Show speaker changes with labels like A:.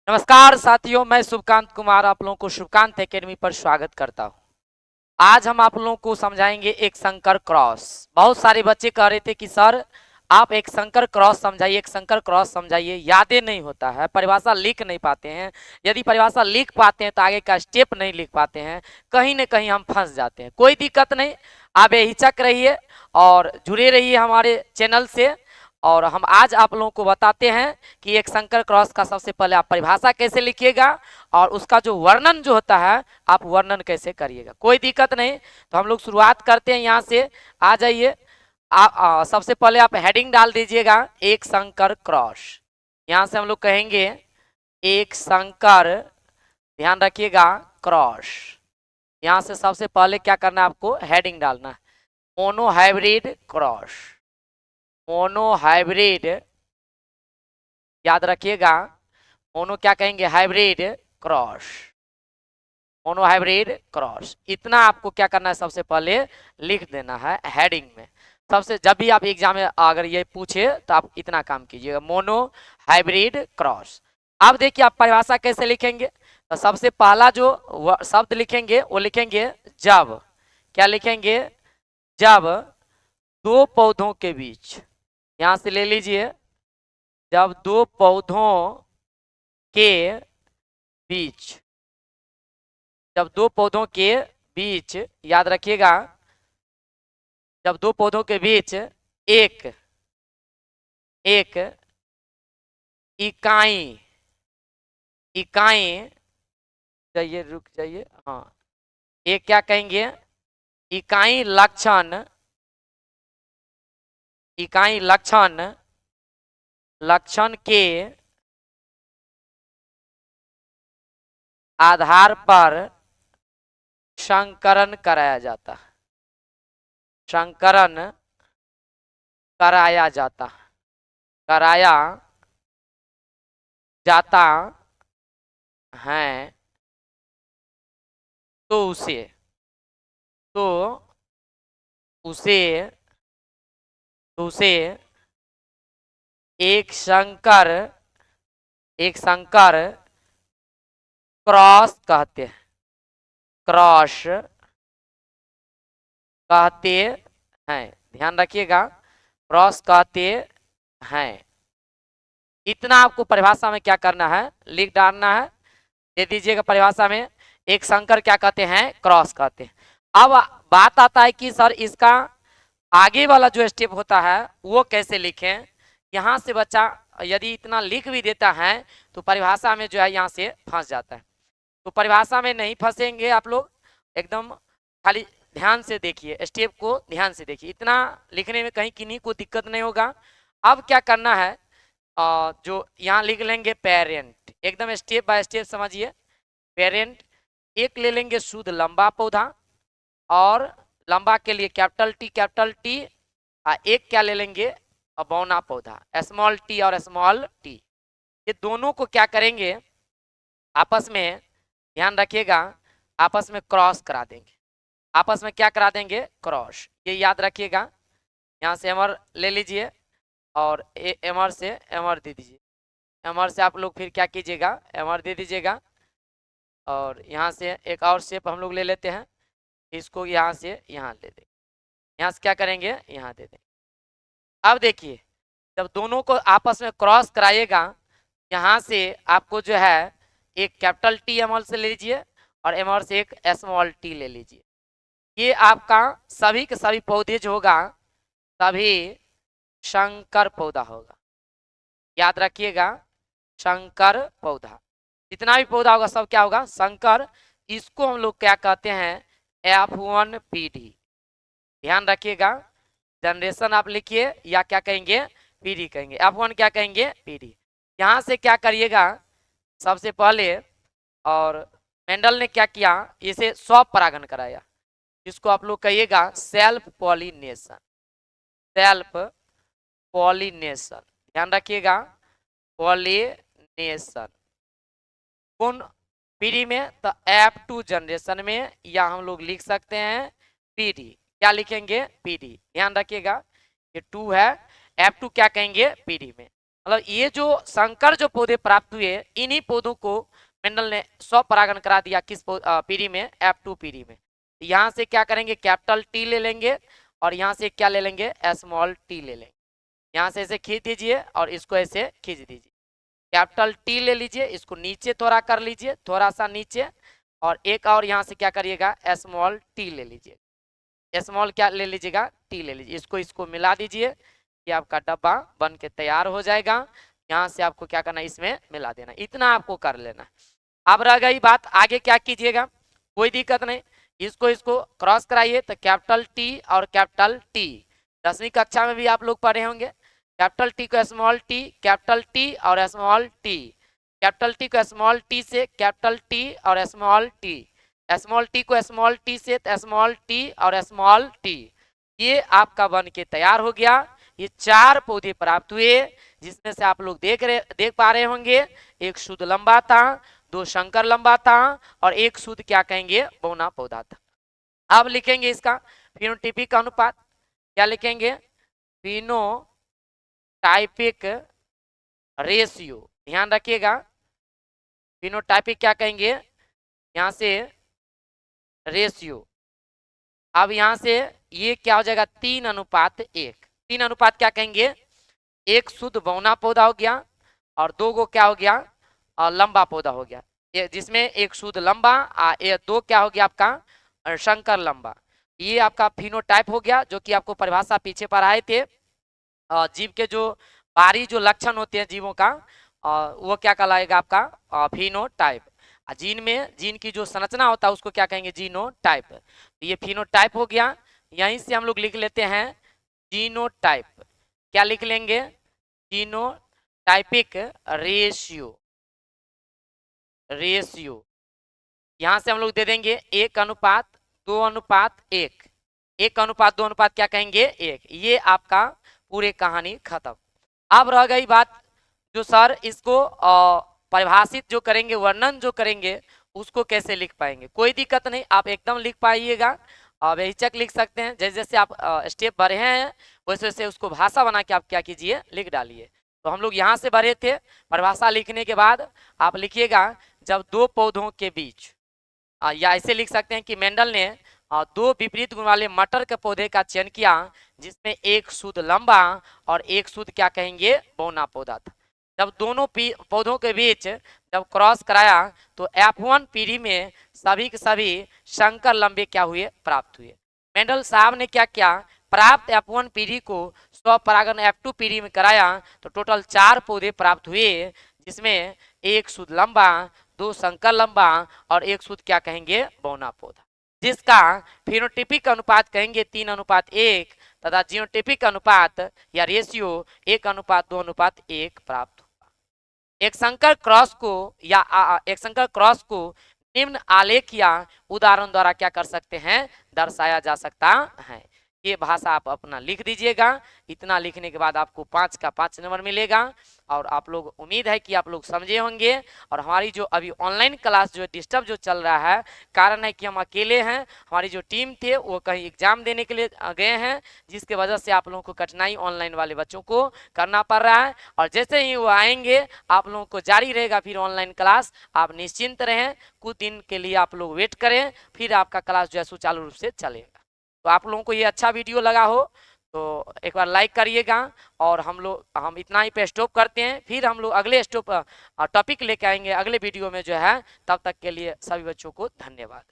A: नमस्कार साथियों, मैं शुभकांत कुमार आप लोगों को शुभकांत एकेडमी पर स्वागत करता हूं। आज हम आप लोगों को समझाएंगे एक संकर क्रॉस। बहुत सारे बच्चे कह रहे थे कि सर आप एक संकर क्रॉस समझाइए, एक संकर क्रॉस समझाइए। यादें नहीं होता है, परिभाषा लिख नहीं पाते हैं। यदि परिभाषा लिख पाते हैं तो आगे का स्टेप नहीं लिख पाते हैं, कहीं ना कहीं हम फंस जाते हैं। कोई दिक्कत नहीं, आप बेहिचक रहिए और जुड़े रहिए हमारे चैनल से। और हम आज आप लोगों को बताते हैं कि एक संकर क्रॉस का सबसे पहले आप परिभाषा कैसे लिखिएगा और उसका जो वर्णन जो होता है आप वर्णन कैसे करिएगा। कोई दिक्कत नहीं, तो हम लोग शुरुआत करते हैं यहाँ से। आ जाइए। सबसे पहले आप हेडिंग डाल दीजिएगा एक संकर क्रॉस। यहाँ से हम लोग कहेंगे एक संकर, ध्यान रखिएगा, क्रॉस। यहाँ से सबसे पहले क्या करना है, आपको हेडिंग डालना है mono hybrid cross. Mono hybrid, याद रखिएगा, मोनो क्या कहेंगे, hybrid cross. Mono hybrid cross, इतना आपको क्या करना है, सबसे पहले लिख देना है हेडिंग में। सबसे जब भी आप एग्जाम में अगर ये पूछे तो आप इतना काम कीजिएगा, मोनो हाइब्रिड क्रॉस। अब देखिए आप परिभाषा कैसे लिखेंगे। तो सबसे पहला जो शब्द लिखेंगे वो लिखेंगे जब। क्या लिखेंगे, जब दो पौधों के बीच। यहां से ले लीजिए, जब दो पौधों के बीच, जब दो पौधों के बीच, याद रखिएगा, जब दो पौधों के बीच एक एक इकाई, इकाई, जाइए रुक जाइए, हाँ, एक क्या कहेंगे, इकाई लक्षण, इकाई लक्षण, लक्षण के आधार पर संकरण कराया जाता है। संकरण कराया जाता, कराया जाता है। तो उसे, तो उसे, तो उसे एक संकर, एक संकर क्रॉस कहते हैं। क्रॉस कहते हैं, ध्यान रखिएगा, क्रॉस कहते हैं। इतना आपको परिभाषा में क्या करना है, लिख डालना है। दे दीजिएगा परिभाषा में, एक संकर क्या कहते हैं, क्रॉस कहते हैं। अब बात आता है कि सर इसका आगे वाला जो स्टेप होता है वो कैसे लिखें। यहाँ से बच्चा यदि इतना लिख भी देता है तो परिभाषा में जो है यहाँ से फंस जाता है। तो परिभाषा में नहीं फंसेंगे आप लोग, एकदम खाली ध्यान से देखिए, स्टेप को ध्यान से देखिए, इतना लिखने में कहीं किन्हीं को दिक्कत नहीं होगा। अब क्या करना है, जो यहाँ लिख लेंगे पेरेंट, एकदम स्टेप बाय स्टेप समझिए। पेरेंट, एक ले लेंगे शुद्ध लंबा पौधा, और लंबा के लिए कैपिटल टी, एक क्या ले लेंगे, बौना पौधा, स्मॉल टी और स्मॉल टी। ये दोनों को क्या करेंगे, आपस में, ध्यान रखिएगा, आपस में क्रॉस करा देंगे। आपस में क्या करा देंगे, क्रॉस। ये याद रखिएगा। यहाँ से एमर ले लीजिए और एमर से एमर दे दीजिए। एमर से आप लोग फिर क्या कीजिएगा, एमर दे दीजिएगा। और यहाँ से एक और शेप हम लोग ले लेते हैं, इसको यहाँ से यहाँ ले देंगे। यहाँ से क्या करेंगे, यहाँ दे देंगे। अब देखिए, जब दोनों को आपस में क्रॉस कराइएगा, यहाँ से आपको जो है एक कैपिटल टी एमर से ले लीजिए और एमर से एक स्मॉल टी ले लीजिए। ये आपका सभी के सभी पौधे जो होगा सभी संकर पौधा होगा। याद रखिएगा, संकर पौधा, जितना भी पौधा होगा सब क्या होगा, संकर। इसको हम लोग क्या कहते हैं, F1 पीढ़ी। ध्यान रखिएगा, जनरेशन आप लिखिए या क्या कहेंगे, पीढ़ी कहेंगे। F1 क्या कहेंगे, पीढ़ी। यहाँ से क्या करिएगा, सबसे पहले, और मेंडल ने क्या किया, इसे स्वपरागण कराया, जिसको आप लोग कहिएगा सेल्फ पॉलिनेशन। सेल्फ पॉलिनेशन, ध्यान रखिएगा, पॉलिनेशन कौन पीढ़ी में, तो F2 जनरेशन में, या हम लोग लिख सकते हैं पीढ़ी। क्या लिखेंगे, पीढ़ी। ध्यान रखिएगा, ये 2 है, F2 क्या कहेंगे, पीढ़ी में। मतलब ये जो संकर जो पौधे प्राप्त हुए, इन्हीं पौधों को मेंडल ने स्वपरागण करा दिया किस पीढ़ी में, F2 पीढ़ी में। यहाँ से क्या करेंगे, कैपिटल टी ले लेंगे और यहाँ से क्या ले लेंगे, स्मॉल टी ले लेंगे। यहाँ से ऐसे खींच दीजिए और इसको ऐसे खींच दीजिए, कैपिटल टी ले लीजिए, इसको नीचे थोड़ा कर लीजिए, थोड़ा सा नीचे, और एक और यहाँ से क्या करिएगा, स्मॉल टी ले लीजिए, स्मॉल क्या ले लीजिएगा, टी ले लीजिए, इसको मिला दीजिए, ये आपका डब्बा बन के तैयार हो जाएगा। यहाँ से आपको क्या करना है, इसमें मिला देना, इतना आपको कर लेना। अब रह गई बात, आगे क्या कीजिएगा, कोई दिक्कत नहीं, इसको क्रॉस कराइए, तो कैपिटल टी और कैपिटल टी 10वीं कक्षा में भी आप लोग पढ़े होंगे, कैपिटल टी को स्मॉल टी, कैपिटल टी और स्मॉल टी, कैपिटल टी को स्मॉल टी से कैपिटल टी और स्मॉल टी, स्मॉल टी को स्मॉल टी से स्मॉल टी और स्मॉल टी, ये आपका बन के तैयार हो गया। ये 4 पौधे प्राप्त हुए, जिसमें से आप लोग देख पा रहे होंगे, एक शुद्ध लंबा था, 2 संकर लंबा था और एक शुद्ध क्या कहेंगे, बौना पौधा था। अब लिखेंगे इसका फिनोटाइपिक अनुपात, क्या लिखेंगे, फिनोटाइपिक रेशियो, ध्यान रखिएगा, फिनोटाइपिक क्या कहेंगे, यहां से रेशियो। अब यहां से ये क्या हो जाएगा, 3:1, 3 क्या कहेंगे, एक शुद्ध बौना पौधा हो गया और 2 गो क्या हो गया, लंबा पौधा हो गया, जिसमें एक शुद्ध लंबा, 2 क्या हो गया आपका संकर लंबा। ये आपका फिनोटाइप हो गया, जो कि आपको परिभाषा पीछे पढ़ाए थे। जीव के जो बाहरी जो लक्षण होते हैं जीवों का, वो क्या कहलाएगा आपका फिनोटाइप। जीन की जो संरचना होता है उसको क्या कहेंगे, जीनोटाइप। ये फिनोटाइप हो गया, यहीं से हम लोग लिख लेते हैं जीनोटाइप, क्या लिख लेंगे, जीनोटाइपिक रेशियो, यहां से हम लोग दे देंगे 1:2:1, 1:2:1 क्या कहेंगे, 1, ये आपका पूरे कहानी खत्म। अब रह गई बात, जो सर इसको परिभाषित जो करेंगे, वर्णन जो करेंगे, उसको कैसे लिख पाएंगे। कोई दिक्कत नहीं, आप एकदम लिख पाइएगा, बेहिचक लिख सकते हैं, जैसे जैसे आप स्टेप बढ़े हैं वैसे वैसे उसको भाषा बना के आप क्या कीजिए, लिख डालिए। तो हम लोग यहाँ से बढ़े थे, परिभाषा लिखने के बाद आप लिखिएगा, जब 2 पौधों के बीच, या ऐसे लिख सकते हैं कि मेंडल ने 2 विपरीत गुण वाले मटर के पौधे का चयन किया, जिसमें एक शुद्ध लंबा और एक शुद्ध क्या कहेंगे, बौना पौधा था। जब दोनों पौधों के बीच जब क्रॉस कराया, तो F1 पीढ़ी में सभी के सभी संकर लंबे क्या हुए, प्राप्त हुए। मेंडल साहब ने क्या किया, प्राप्त F1 पीढ़ी को स्वपरागण F2 पीढ़ी में कराया, तो टोटल 4 पौधे प्राप्त हुए, जिसमें एक शुद्ध लंबा, 2 संकर लंबा और एक शुद्ध क्या कहेंगे, बौना पौधा, जिसका फिनोटाइपिक अनुपात कहेंगे 3:1 तथा जीनोटाइपिक अनुपात या रेशियो 1:2:1 प्राप्त हुआ। एक संकर क्रॉस को निम्न आलेख या उदाहरण द्वारा क्या कर सकते हैं, दर्शाया जा सकता है। ये भाषा आप अपना लिख दीजिएगा, इतना लिखने के बाद आपको 5 का 5 नंबर मिलेगा। और आप लोग, उम्मीद है कि आप लोग समझे होंगे। और हमारी जो अभी ऑनलाइन क्लास जो डिस्टर्ब जो चल रहा है, कारण है कि हम अकेले हैं, हमारी जो टीम थे वो कहीं एग्जाम देने के लिए गए हैं, जिसके वजह से आप लोगों को कठिनाई ऑनलाइन वाले बच्चों को करना पड़ रहा है। और जैसे ही वो आएंगे, आप लोगों को जारी रहेगा फिर ऑनलाइन क्लास, आप निश्चिंत रहें, कुछ दिन के लिए आप लोग वेट करें, फिर आपका क्लास जो है सुचारू रूप से चलेगा। तो आप लोगों को ये अच्छा वीडियो लगा हो तो एक बार लाइक करिएगा। और हम इतना ही पे स्टॉप करते हैं, फिर हम लोग अगले टॉपिक लेके आएंगे अगले वीडियो में जो है। तब तक के लिए सभी बच्चों को धन्यवाद।